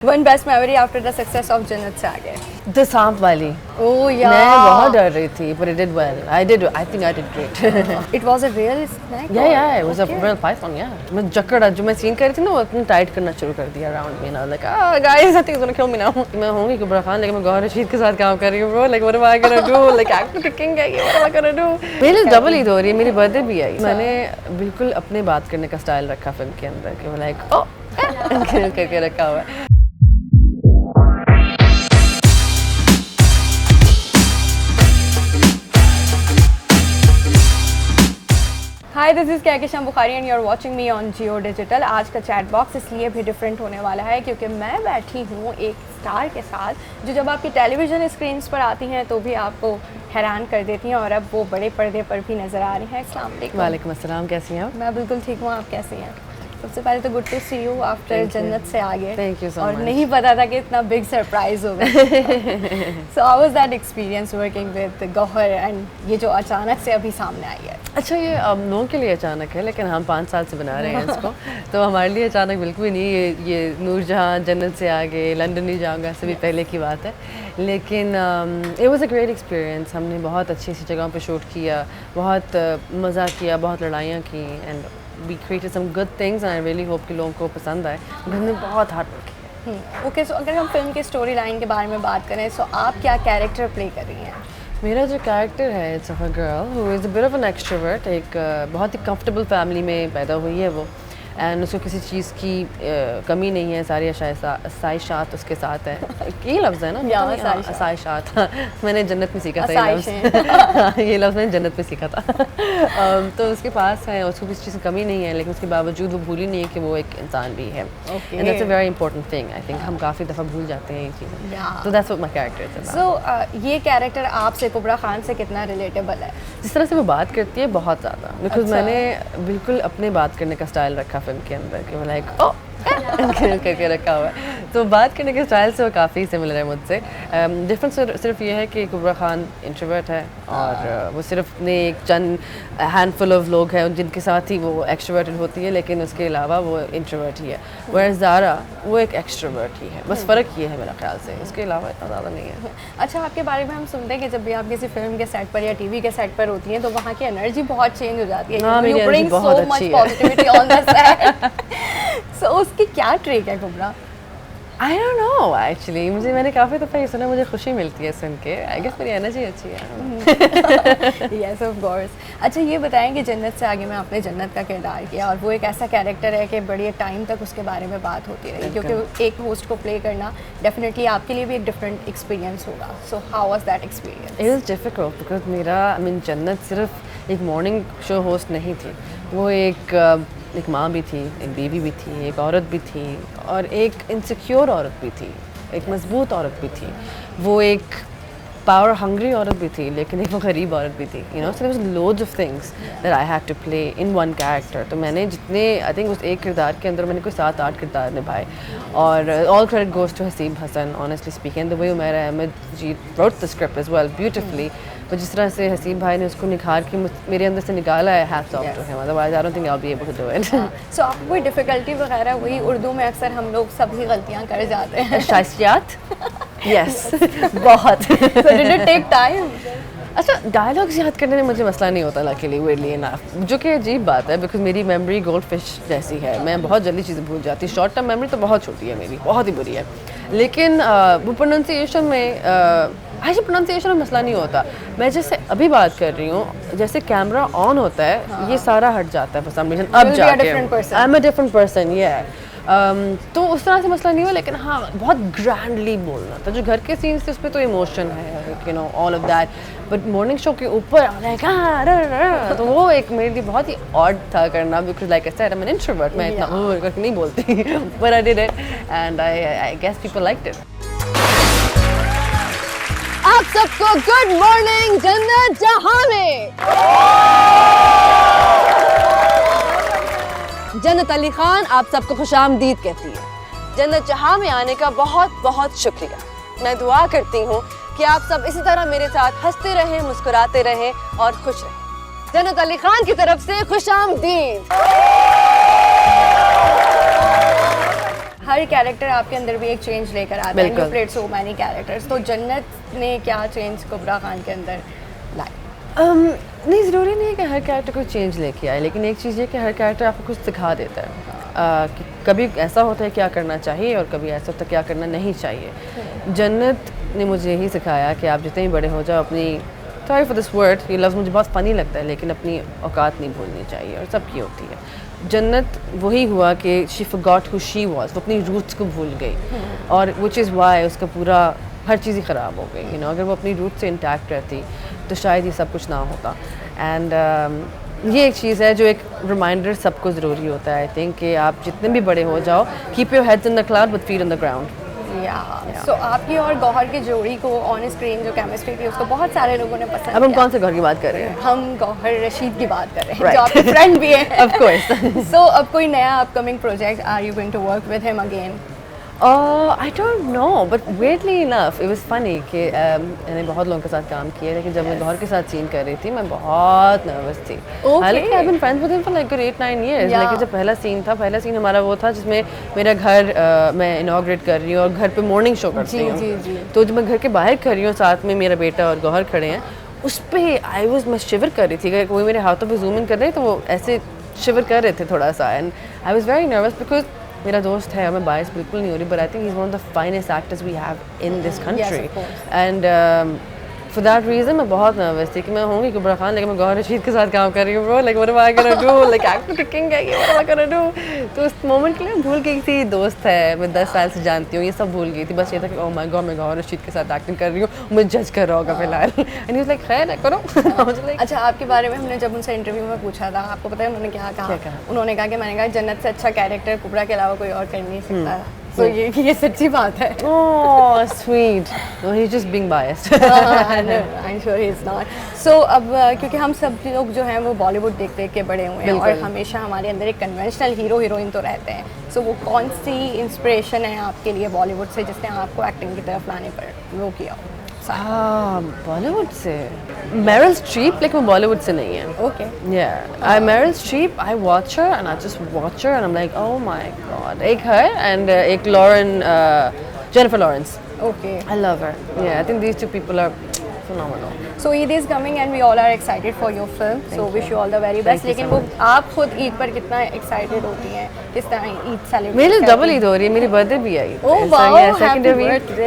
One best memory after the success of जन्नत से आगे. The सांप वाली. Oh yeah. मैं बहुत डर रही थी, but it did well. I think I did great. It was a real snake. Yeah, it was a real python. Yeah. मैं जकड़ा जो मैं सीन कर रही थी ना वो अपने टाइट करना शुरू कर दिया around me. And I was like, guys, I think it's gonna kill me now. मैं होंगी कुबरा खान लेकिन मैं गौहर रशीद के साथ काम कर रही हूँ bro. Like what am I gonna do? Like actor to king है ये what am I gonna do? मेरे डबल ईद हो रही है, मेरी बर्थडे भी आई. मैंने बिल्कुल अपने बात करने का स्टाइल रखा फिल्म के अंदर कि मैं like करके रखा हुआ है. Hi, this is Kahkashan Bukhari and you're watching me on Jio Digital. आज का चैट बॉक्स इसलिए भी डिफरेंट होने वाला है क्योंकि मैं बैठी हूँ एक स्टार के साथ जो जब आपकी टेलीविज़न स्क्रीन्स पर आती हैं तो भी आपको हैरान कर देती हैं और अब वो बड़े पर्दे पर भी नज़र आ रही हैं. अस्सलाम वालेकुम. वालेकुम अस्सलाम, कैसी हैं आप? मैं बिल्कुल ठीक हूँ, आप कैसी हैं? सबसे पहले तो good to see you after जन्नत से आगे. थैंक यू सो और मच. नहीं पता था कि इतना बिग सरप्राइज होगा. So how was that experience working with Gauhar and ये जो अचानक से अभी सामने आई है? अच्छा, ये अब लोगों के लिए अचानक है लेकिन हम 5 साल से बना रहे हैं इसको तो हमारे लिए अचानक बिल्कुल भी नहीं. ये नूरजहां, जन्नत से आगे, लंदन नहीं जाऊँगा, सभी पहले की बात है. लेकिन it was a great experience. हमने बहुत अच्छी सी जगहों पे शूट किया, बहुत मज़ा किया, बहुत लड़ाइयाँ की and we created some good things and I really hope कि लोगों को पसंद आए. हमने बहुत हार्ड वर्क किया. ओके, सो अगर हम फिल्म की स्टोरी लाइन के बारे में बात करें सो आप क्या कैरेक्टर प्ले कर रही हैं? मेरा जो कैरेक्टर है it's of a girl who is a bit of an extrovert. एक बहुत ही कंफर्टेबल फैमिली में पैदा हुई है वो एंड उसको किसी चीज़ की कमी नहीं है. सारी आसाइशात उसके साथ है. ये लफ्ज़ है ना, आसाइशात. मैंने जन्नत में सीखा था ये लफ्ज़. ये लफ्ज़ मैंने जन्नत में सीखा था. तो उसके पास है, उसको किसी चीज़ की कमी नहीं है लेकिन उसके बावजूद वो भूली नहीं है कि वो एक इंसान भी है. And that's a very important thing. I think हम काफ़ी दफ़ा भूल जाते हैं ये चीज़ें. तो that's what my character is. So ये कैरेक्टर आपसे कुबरा खान से कितना रिलेटेबल है? जिस तरह से वो बात करती है बहुत ज़्यादा, बिकॉज मैंने बिल्कुल अपने बात करने का स्टाइल रखा फिल्म के अंदर कि मैं लाइक करके रखा हुआ है. तो बात करने के स्टाइल से वो काफ़ी सिमिलर है मुझसे. डिफरेंस सिर्फ ये है कि कुबरा खान इंट्रोवर्ट है और वो सिर्फ ने एक चंद हैंडफुल ऑफ लोग हैं जिनके साथ ही वो एक्सट्रोवर्टेड होती है लेकिन उसके अलावा वो इंट्रोवर्ट ही है. वह ज़ारा वो एक एक्सट्रोवर्ट ही है. बस फ़र्क ये है मेरा ख्याल से, उसके अलावा इतना ज़्यादा नहीं है. अच्छा, आपके बारे में हम सुनते हैं कि जब भी आप किसी फिल्म के सेट पर या टीवी के सेट पर होती हैं तो वहाँ की एनर्जी बहुत चेंज हो जाती है. हाँ, मेरी एनर्जी बहुत अच्छी है. Positivity on the set. So उसकी क्या ट्रिक है कुबरा? I don't know actually. मैंने काफ़ी दफ़ा ये सुना, मुझे खुशी मिलती है सुन के. आई गेस मेरी एनर्जी अच्छी है. Yes of course. अच्छा, ये बताएं कि जन्नत से आगे में आपने जन्नत का किरदार किया और वो एक ऐसा कैरेक्टर है कि बड़े टाइम तक उसके बारे में बात होती रही क्योंकि एक होस्ट को प्ले करना डेफिनेटली आपके लिए भी एक डिफरेंट एक्सपीरियंस होगा. So how was that experience? It was difficult because मेरा जन्नत सिर्फ एक मॉर्निंग शो होस्ट नहीं थी. वो एक माँ भी थी, एक बीवी भी थी, एक औरत भी थी और एक इनसिक्योर औरत भी थी, एक मजबूत औरत भी थी. वो एक पावर हंग्री औरत भी थी लेकिन एक वो गरीब औरत भी थी. You know, so there was loads of things that I had to play in one character. तो मैंने जितने आई थिंक उस एक किरदार के अंदर मैंने कोई 7-8 किरदार निभाए और all credit goes to Haseeb Hasan. Honestly speaking the way Umair Ahmed ji wrote the script as well beautifully. तो जिस तरह से हसीब भाई ने उसको निखार के मेरे अंदर से निकाला है, hats off to him. Otherwise I don't think I will be able to do it. So आपको कोई डिफिकल्टी वगैरह हुई? उर्दू में अक्सर हम लोग सभी गलतियाँ कर जाते हैं. शाइस्तियात यस बहुत. So did it take time? अच्छा, डायलॉग्स याद करने में मुझे मसला नहीं होता लकीली, weirdly enough, जो कि अजीब बात है बिकॉज मेरी मेमोरी गोल्ड फिश जैसी है. मैं बहुत जल्दी चीज़ें भूल जाती. शॉर्ट टर्म मेमोरी तो बहुत छोटी है मेरी, बहुत ही बुरी है. लेकिन वो प्रोनाउंसिएशन में प्रोनाउंसिएशन में मसला नहीं होता. मैं जैसे अभी बात कर रही हूँ, जैसे कैमरा ऑन होता है ये सारा हट जाता है फॉर सम रीजन. अब जाके I am a different person. तो उस तरह से मसला नहीं हुआ लेकिन हाँ बहुत ग्रैंडली बोलना था. जो घर के सीन्स थे उस पर तो इमोशन है, you know, all of that. But morning show के ऊपर तो वो एक मेरे लिए बहुत ही ऑड था करना because like I said I am an introvert. मैं इतना करके नहीं बोलती but I did it and I guess people liked it. आप सबको गुड मॉर्निंग जन्नत जहां में. जन्नत अली खान आप सबको खुशामदीद कहती है. जन्नत जहां में आने का बहुत बहुत शुक्रिया. मैं दुआ करती हूँ कि आप सब इसी तरह मेरे साथ हंसते रहें, मुस्कुराते रहें और खुश रहें. जन्नत अली खान की तरफ से खुशामदीद. हर कैरेक्टर आपके अंदर भी एक चेंज लेकर आता है. बिल्कुल. You played so many characters. तो जन्नत ने क्या चेंज कुबरा खान के अंदर लाई? नहीं, ज़रूरी नहीं है कि हर कैरेक्टर को चेंज लेके आए, लेकिन एक चीज़ है कि हर कैरेक्टर आपको कुछ सिखा देता है. कि कभी ऐसा होता है क्या करना चाहिए और कभी ऐसा होता है क्या करना नहीं चाहिए. जन्नत ने मुझे यही सिखाया कि आप जितने भी बड़े हो जाओ अपनी, सॉरी फॉर दिस वर्ड, ये लफ्ज़ मुझे बहुत फ़नी लगता है, लेकिन अपनी औकात नहीं भूलनी चाहिए और सबकी होती है. जन्नत वही हुआ कि she forgot who she was, वो अपनी रूट्स को भूल गई, और विच इज़ वाई उसका पूरा हर चीज़ ही ख़राब हो गई. यू नो, अगर वो अपनी रूट से इंटैक्ट रहती तो शायद ये सब कुछ ना होता. एंड ये एक चीज़ है जो एक रिमाइंडर सबको ज़रूरी होता है. आई थिंक कि आप जितने भी बड़े हो जाओ, keep your heads in the cloud but feet on the ground. So आपकी और गौहर की जोड़ी को ऑन स्क्रीन जो केमिस्ट्री थी उसको बहुत सारे लोगों ने पसंद अब हम किया. कौन से घर की बात कर रहे हैं? हम गौहर रशीद की बात कर रहे हैं, Right. जो आपके फ्रेंड भी हैं. Of course. सो अब कोई नया upcoming project, are you going to work with him again? I don't know, but weirdly enough, it was funny कि मैंने बहुत लोगों के साथ काम किया, लेकिन जब मैं गौहर के साथ सीन कर रही थी मैं बहुत नर्वस थी. हालांकि I've been friends with him for like good 8-9 years. Yeah. लेकिन जब पहला सीन हमारा वो था जिसमें मेरा घर मैं इनॉग्रेट कर रही हूँ और घर पे मॉर्निंग शो करती जी, हूँ. जी, जी. तो जब मैं घर के बाहर कर रही हूँ, साथ में मेरा बेटा और गौहर खड़े हैं, उस पर मैं शिवर कर रही थी. अगर कोई मेरे हाथों पे जूम इन कर रहे तो वो ऐसे शिवर कर रहे थे थोड़ा सा. And I was very nervous because मेरा दोस्त है, मैं बायस बिल्कुल नहीं हो रही, but I think he is one of the finest actors we have in this country. And for that reason मैं बहुत नर्वस थी कि मैं होंगी कुबरा खान, लेकिन मैं गौहर रशीद के साथ काम कर रही हूँ. Bro, like what am I gonna do, like actor kicking है, what am I gonna do. तो उस मोमेंट के लिए मैं भूल गई थी दोस्त है, मैं 10 साल से जानती हूँ, ये सब भूल गई थी. बस ये था कि ओह माय गॉड, मैं गौहर रशीद के साथ एक्टिंग कर रही हूँ, मुझे जज कर रहा होगा फिलहाल. एंड ही वाज लाइक खैर करो. मुझे लाइक अच्छा, आपके बारे में हमने जब उनसे इंटरव्यू में पूछा था, आपको पता है उन्होंने क्या क्या कहा? कहा? उन्होंने कहा कि मैंने कहा जन्नत से अच्छा कैरेक्टर कुबरा के अलावा कोई और कर नहीं सकता. तो ये सच्ची बात है. oh sweet. No, he's just being biased. I'm sure he's not. So अब क्योंकि हम सब लोग जो हैं वो बॉलीवुड देख देख के बड़े हुए हैं और बिल्कुल. हमेशा हमारे अंदर एक कन्वेंशनल हीरो हीरोइन तो रहते हैं. सो वो कौन सी इंस्पिरेशन है आपके लिए बॉलीवुड से जिसने आपको एक्टिंग की तरफ लाने पर वो किया हो? बॉलीवुड से मेरिल स्ट्रीप, लेकिन वो बॉलीवुड से नहीं है. Okay. Yeah, Meryl Streep, I watch her and I just watch her and I'm like, oh my god. एक her and एक Jennifer Lawrence. Okay. I love her. Yeah, I think these two people are phenomenal. So Eid is coming and we all are excited for your film. So wish you all the very best. you लेकिन so वो much. आप खुद ईद पर कितना excited होती हैं, किस तरह ईद सेलिब्रेट? मेरी डबल ईद हो रही है, मेरी बर्थडे भी आई. Oh wow, happy birthday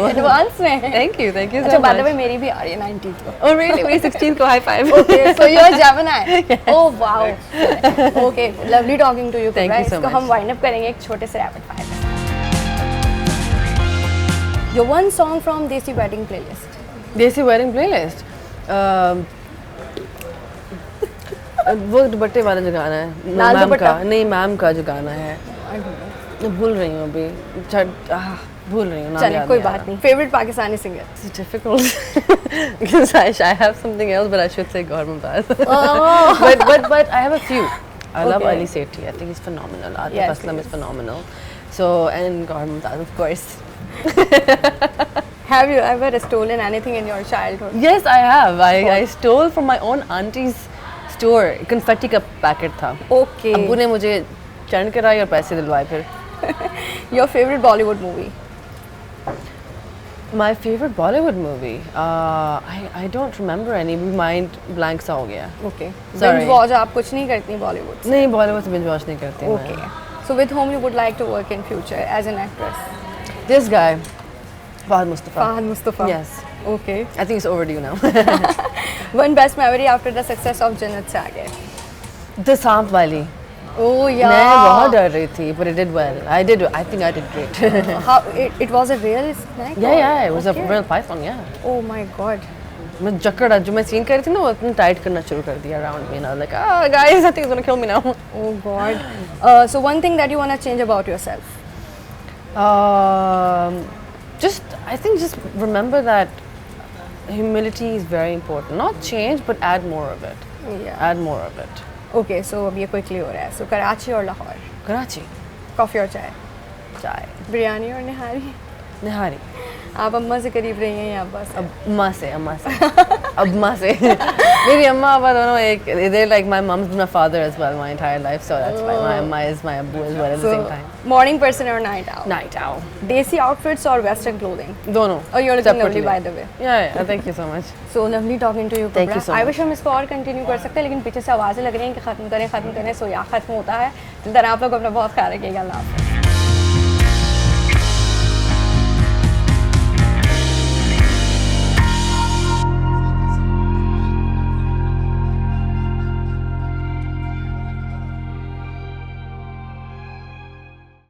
advance में. Thank you so अच्छा, बाय द much. वे मेरी भी आ रही है 19th को. Oh really? मेरी 16th को high five. Okay, so you're Gemini. Oh wow. Okay, lovely talking to you. Thank you so इसको much. हम वाइंड अप करेंगे एक छोटे से rapid fire. Your one song from Desi Wedding playlist. देसी wedding playlist. वो दुपट्टे वाला जो गाना है, लाल मैम दुपट्टा? का नहीं, मैम का जो गाना है, मैं भूल रही हूँ अभी. भूल रही हूँ नाम. चलिए याद कोई नहीं आ बात रहा. नहीं. Favourite Pakistani singer? It's difficult because I have something else, but I should say Gaur Mumtaz. Oh. but I have a few. I love Okay. Ali Sethi. I think he's phenomenal. Atif Yes, Aslam he is phenomenal. So and Gaur Mumtaz, of course. Have you ever stolen anything in your childhood? Yes, I have. I stole from my own auntie's store. Confetti का packet था. Okay. अब्बू ने मुझे चरण कराई और पैसे दिलवाए फिर. Your favorite Bollywood movie? My favorite Bollywood movie. I don't remember any. Mind blank सा हो गया. Okay. Sorry. Binge watch आप कुछ नहीं करती Bollywood से? नहीं, बॉलीवुड से बिंज वॉच नहीं करती मैं. Okay. So with whom you would like to work in future as an actress? This guy, Fahad Mustafa. Fahad Mustafa. Yes. Okay. I think it's overdue now. One best memory after the success of Jannat से आगे. The सांप वाली. Oh yeah. मैं बहुत डर रही थी, but it did well. I think I did great. How it was a real snake? yeah, it was Okay. a real python, yeah. Oh my god. मैं जकड़ा जो मैं सीन कर रही थी ना, वो इतना टाइट करना शुरू कर दिया around me, and I was like, guys, I think it's gonna kill me now. Oh god. So one thing that you wanna change about yourself? I think just remember that humility is very important. Not change, but add more of it. Yeah. Add more of it. Okay, so अब ये quickly हो रहा है. So Karachi और Lahore, Karachi. Coffee और चाय, Chai. Biryani और निहारी. निहारी। आप अम्मा से करीब रही हैं या अब्बा से? अम्मा से अम्मा से मेरी अम्मा अब्बा दोनों एक, they like my mom's been my father as well my entire life, so that's why my amma is my abbu as well at the same time. Morning person और नाइट आउट? Night owl. देसी outfits और western clothing? दोनों। और you're looking separately. lovely by the way. Yeah, thank you so much. So lovely talking to you. Thank you so I much. wish हम इसको और continue कर सकते हैं, लेकिन पीछे से आवाज़ें लग रही हैं कि ख़त्म करें, सो या ख़त्म होता है। तो आप लोग अपना बहुत ख्याल रखिएगा। अल्लाह हाफ़िज़।